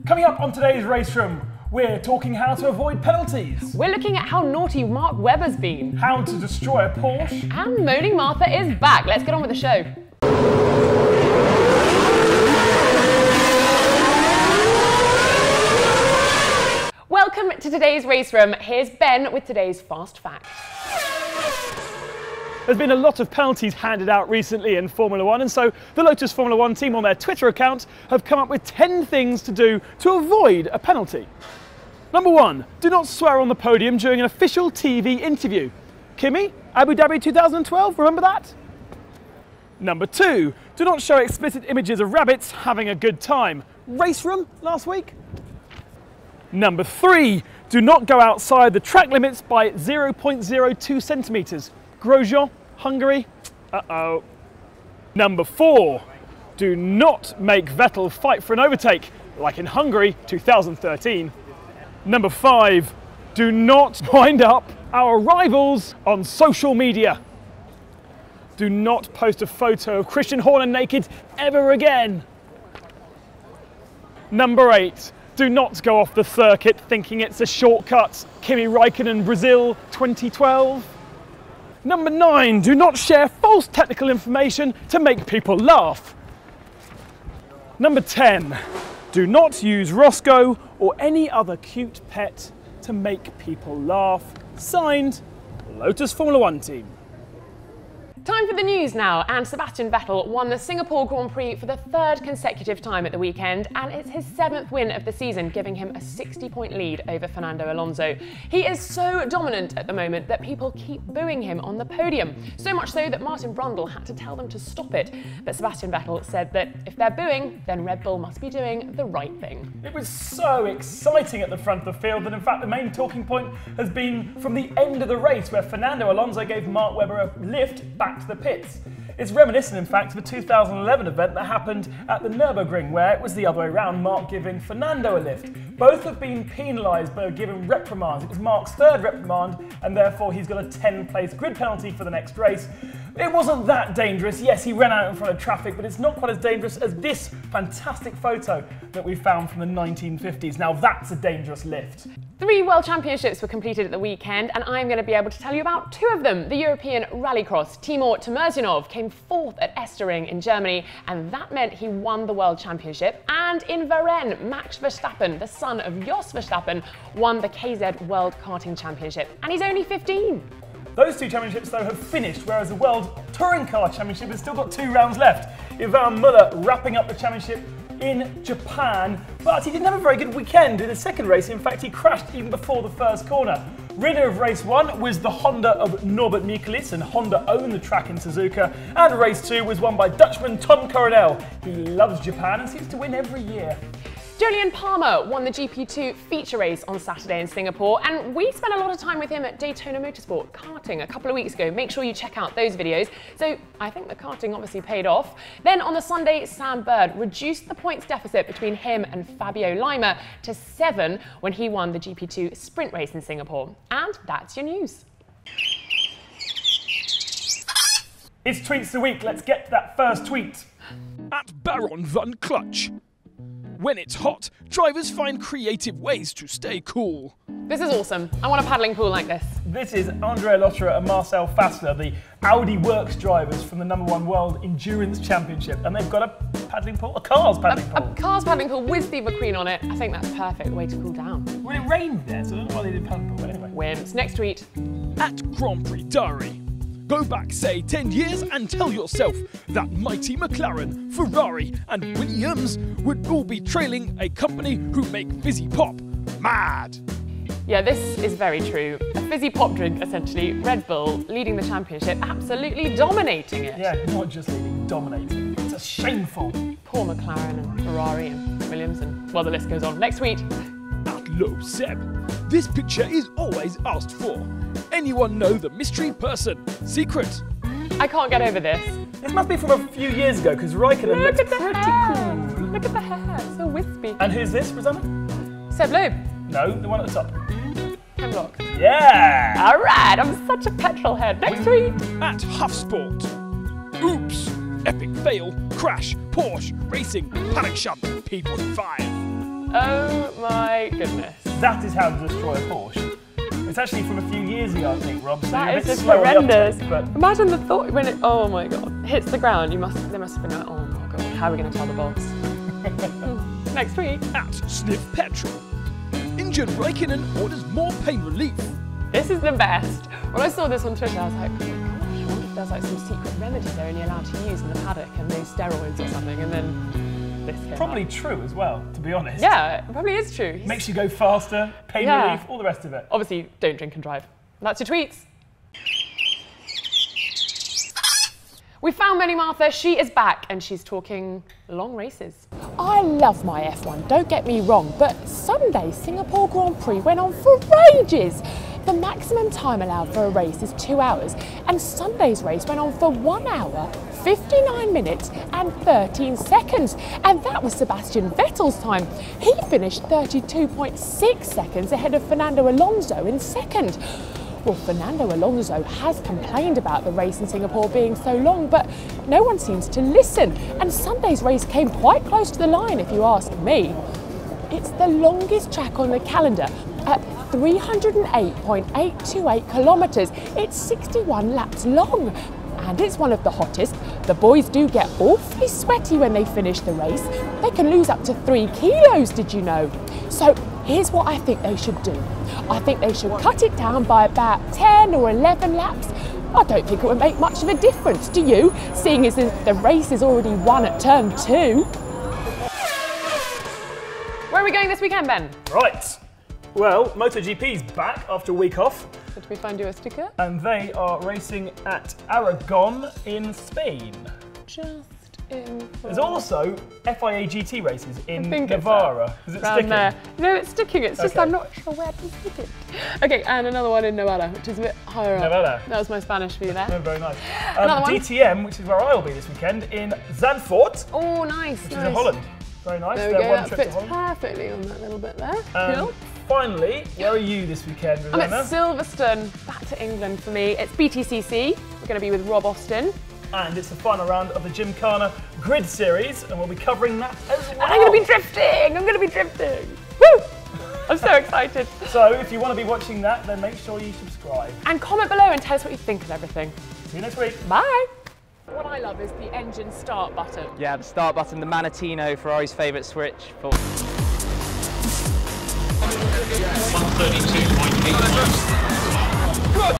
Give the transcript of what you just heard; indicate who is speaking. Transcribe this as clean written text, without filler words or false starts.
Speaker 1: Coming up on today's Race Room, we're talking how to avoid penalties.
Speaker 2: We're looking at how naughty Mark Webber's been.
Speaker 1: How to destroy a Porsche.
Speaker 2: And Moaning Martha is back. Let's get on with the show. Welcome to today's Race Room. Here's Ben with today's Fast Fact.
Speaker 1: There's been a lot of penalties handed out recently in Formula One, and so the Lotus Formula One team on their Twitter account have come up with 10 things to do to avoid a penalty. Number 1, do not swear on the podium during an official TV interview. Kimi, Abu Dhabi 2012, remember that? Number 2, do not show explicit images of rabbits having a good time. Race Room last week? Number 3, do not go outside the track limits by 0.02 centimetres. Grosjean, Hungary, uh-oh. Number 4, do not make Vettel fight for an overtake, like in Hungary 2013. Number 5, do not wind up our rivals on social media. Do not post a photo of Christian Horner naked ever again. Number 8, do not go off the circuit thinking it's a shortcut. Kimi Raikkonen, Brazil 2012. Number 9, do not share false technical information to make people laugh. Number 10, do not use Roscoe or any other cute pet to make people laugh. Signed, Lotus Formula One team.
Speaker 2: Time for the news now, and Sebastian Vettel won the Singapore Grand Prix for the 3rd consecutive time at the weekend, and it's his 7th win of the season, giving him a 60-point lead over Fernando Alonso. He is so dominant at the moment that people keep booing him on the podium, so much so that Martin Brundle had to tell them to stop it. But Sebastian Vettel said that if they're booing, then Red Bull must be doing the right thing.
Speaker 1: It was so exciting at the front of the field that in fact the main talking point has been from the end of the race, where Fernando Alonso gave Mark Webber a lift back to the pits. It's reminiscent, in fact, of a 2011 event that happened at the Nürburgring, where it was the other way around, Mark giving Fernando a lift. Both have been penalised by given reprimands. It was Mark's 3rd reprimand, and therefore he's got a 10-place grid penalty for the next race. It wasn't that dangerous. Yes, he ran out in front of traffic, but it's not quite as dangerous as this fantastic photo that we found from the 1950s. Now that's a dangerous lift.
Speaker 2: 3 World Championships were completed at the weekend, and I'm going to be able to tell you about 2 of them. The European Rallycross, Timur Timurzinov came 4th at Estering in Germany, and that meant he won the World Championship. And in Varennes, Max Verstappen, the son of Jos Verstappen, won the KZ World Karting Championship, and he's only 15.
Speaker 1: Those 2 championships, though, have finished, whereas the World Touring Car Championship has still got 2 rounds left. Ivan Muller wrapping up the championship in Japan, but he didn't have a very good weekend in the second race. In fact, he crashed even before the first corner. Winner of race 1 was the Honda of Norbert Mikulis, and Honda owned the track in Suzuka, and race 2 was won by Dutchman Tom Coronel. He loves Japan and seems to win every year.
Speaker 2: Jolyon Palmer won the GP2 feature race on Saturday in Singapore, and we spent a lot of time with him at Daytona Motorsport karting a couple of weeks ago. Make sure you check out those videos. So I think the karting obviously paid off. Then on the Sunday, Sam Bird reduced the points deficit between him and Fabio Lima to 7 when he won the GP2 sprint race in Singapore. And that's your news.
Speaker 1: It's Tweets of the Week. Let's get to that first tweet.
Speaker 3: At Baron Van Clutch. When it's hot, drivers find creative ways to stay cool.
Speaker 2: This is awesome. I want a paddling pool like this.
Speaker 1: This is Andrea Lotterer and Marcel Fassler, the Audi Works drivers from the #1 World Endurance Championship, and they've got a paddling pool, a car's paddling pool.
Speaker 2: A car's paddling pool with Steve McQueen on it. I think that's a perfect way to cool down.
Speaker 1: Well, it rained there, so I don't know why they did paddling pool, but anyway.
Speaker 2: Wimps. Next tweet.
Speaker 3: At Grand Prix Diary. Go back, say, 10 years and tell yourself that mighty McLaren, Ferrari and Williams would all be trailing a company who make fizzy pop. Mad!
Speaker 2: Yeah, this is very true. A fizzy pop drink, essentially. Red Bull leading the championship, absolutely dominating it.
Speaker 1: Yeah, not just leading, dominating. It's a shameful.
Speaker 2: Poor McLaren and Ferrari and Williams and, well, the list goes on. Next tweet.
Speaker 3: At Low Seb. This picture is always asked for. Anyone know the mystery person? Secret.
Speaker 2: I can't get over this.
Speaker 1: This must be from a few years ago, because Raikkonen looks pretty cool.
Speaker 2: Look at the hair, it's so wispy.
Speaker 1: And who's this, Rosanna?
Speaker 2: Seb Loeb.
Speaker 1: No, the one at the top.
Speaker 2: Hemlock.
Speaker 1: Yeah!
Speaker 2: All right, I'm such a petrol head. Next tweet.
Speaker 3: At Huffsport. Oops. Epic fail. Crash. Porsche. Racing. Panic shunt. P45.
Speaker 2: My goodness.
Speaker 1: That is how to destroy a Porsche. It's actually from a few years ago, I think, Rob. So
Speaker 2: That
Speaker 1: you're a
Speaker 2: is
Speaker 1: bit
Speaker 2: just
Speaker 1: slow on the
Speaker 2: horrendous.
Speaker 1: uptake, but
Speaker 2: Imagine the thought when it, oh my god, hits the ground. There must have been like, oh my god, how are we going to tell the boss? Next week.
Speaker 3: At Sniff Petrol. Injured Raikkonen orders more pain relief.
Speaker 2: This is the best. When I saw this on Twitter, I was like, oh my gosh, I wonder if there's like some secret remedy they're only allowed to use in the paddock and no steroids or something. And then this came
Speaker 1: probably
Speaker 2: up.
Speaker 1: true as well, to be honest.
Speaker 2: Yeah, it probably is true.
Speaker 1: Makes you go faster, pain relief, all the rest of it.
Speaker 2: Obviously, don't drink and drive. That's your tweets. We found Moaning Martha. She is back and she's talking long races.
Speaker 4: I love my F1, don't get me wrong, but Sunday's Singapore Grand Prix went on for ages. The maximum time allowed for a race is 2 hours, and Sunday's race went on for 1 hour, 59 minutes and 13 seconds. And that was Sebastian Vettel's time. He finished 32.6 seconds ahead of Fernando Alonso in second. Well, Fernando Alonso has complained about the race in Singapore being so long, but no one seems to listen. And Sunday's race came quite close to the line, if you ask me. It's the longest track on the calendar at 308.828 kilometres. It's 61 laps long. And it's one of the hottest. The boys do get awfully sweaty when they finish the race. They can lose up to 3 kilos, did you know? So here's what I think they should do. I think they should cut it down by about 10 or 11 laps. I don't think it would make much of a difference, do you? Seeing as the race is already won at turn 2.
Speaker 2: Where are we going this weekend, Ben?
Speaker 1: Right. Well, MotoGP's back after a week off.
Speaker 2: Did we find you a sticker?
Speaker 1: And they are racing at Aragon in Spain.
Speaker 2: Just in.
Speaker 1: There's also FIA GT races in
Speaker 2: think it's
Speaker 1: Navarra. Is it
Speaker 2: Round
Speaker 1: sticking?
Speaker 2: there. No, it's sticking. It's just
Speaker 1: Okay.
Speaker 2: I'm not sure where to stick it. Okay, and another one in Nevada, which is a bit higher up.
Speaker 1: Nevada.
Speaker 2: That was my Spanish for you there.
Speaker 1: No, very nice.
Speaker 2: Another one.
Speaker 1: DTM, which is where I will be this weekend, in Zandvoort,
Speaker 2: Oh, nice.
Speaker 1: which is in Holland. Very nice.
Speaker 2: There we
Speaker 1: Their
Speaker 2: go.
Speaker 1: one
Speaker 2: That
Speaker 1: trip to
Speaker 2: fits
Speaker 1: Holland.
Speaker 2: perfectly on that little bit there. Cool.
Speaker 1: Finally, where are you this weekend,
Speaker 2: I'm
Speaker 1: Rosanna?
Speaker 2: at Silverstone, back to England for me. It's BTCC. We're going to be with Rob Austin.
Speaker 1: And it's the final round of the Gymkhana Grid Series, and we'll be covering that as well.
Speaker 2: And I'm going to be drifting. I'm going to be drifting. Woo! I'm so excited.
Speaker 1: So if you want to be watching that, then make sure you subscribe.
Speaker 2: And comment below and tell us what you think of everything.
Speaker 1: See you next week.
Speaker 2: Bye. What I love is the engine start button.
Speaker 5: Yeah, the start button, the Manatino, Ferrari's favourite switch. For
Speaker 6: 132.81.